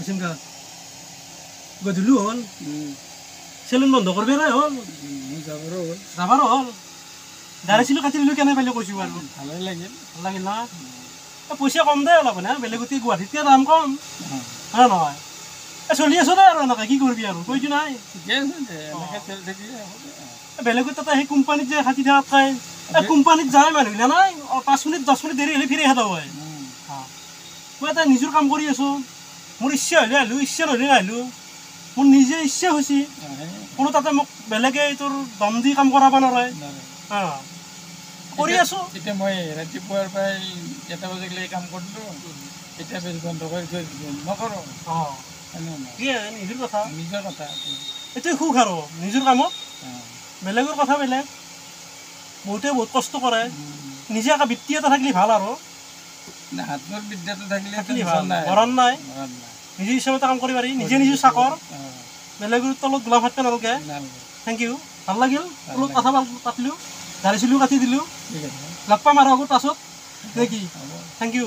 চিন্তা গধূলি হ'ল চেলুন বন্ধ কৰিব নাই হ'ল যাবাৰো হ'ল দাঁড়িছিলোঁ কাটি দিলোঁ কেনে পাইলে কৈছোঁ আৰু ভালেই লাগিল না পইচা কম দে অলপ না বেলেগতে গুৱাহাটীতকৈ দাম কম হয় নহয় চলি আছো দে আৰু এনেকৈ কি কৰিবি আৰু কৈছোঁ নাই বেলেগত তাতে সেই কোম্পানীত যে খাটি থকাতকৈ কোম্পানীত যায় মানুহগিলা নাই 5 মিনিট 10 মিনিট দেৰি হ'লে ফিৰি খাব হয় মই এটা নিজৰ কাম কৰি আছোঁ মোৰ ইচ্ছা হ'লে আহিলোঁ ইচ্ছা নহ'লে নাহিলোঁ মোৰ নিজে ইচ্ছা হৈছে কোনো তাতে মোক বেলেগে তোৰ দম দি কাম কৰাব নোৱাৰে কৰি আছোঁ এতিয়া মই ৰাতিপুৱাৰ পৰাই 1টা বজালৈ কাম কৰিলোঁ এতিয়া বেছ বন্ধ কৰি থৈ নকৰোঁ নিজৰ কথা এইটোৱে সুখ আৰু নিজৰ কামত বেলেগৰ কথা বেলেগ বহুতে বহুত কষ্ট কৰে নিজে এটা বৃত্তি এটা থাকিলে ভাল আৰু হাতৰ বিদ্যাটো থাকিলে মৰণ নাই নিজে হিচাপতে কাম কৰিব পাৰি নিজে নিজে চাকৰ বেলেগৰ তলত গোলাম হাতকে নালাগে থেংক ইউ ভাল লাগিল অলপ কথা পাতিলোঁ দাঁড়িছিলোঁ কাটি দিলোঁ লগ পাম আৰু আগত পাছত নে কি থেংক ইউ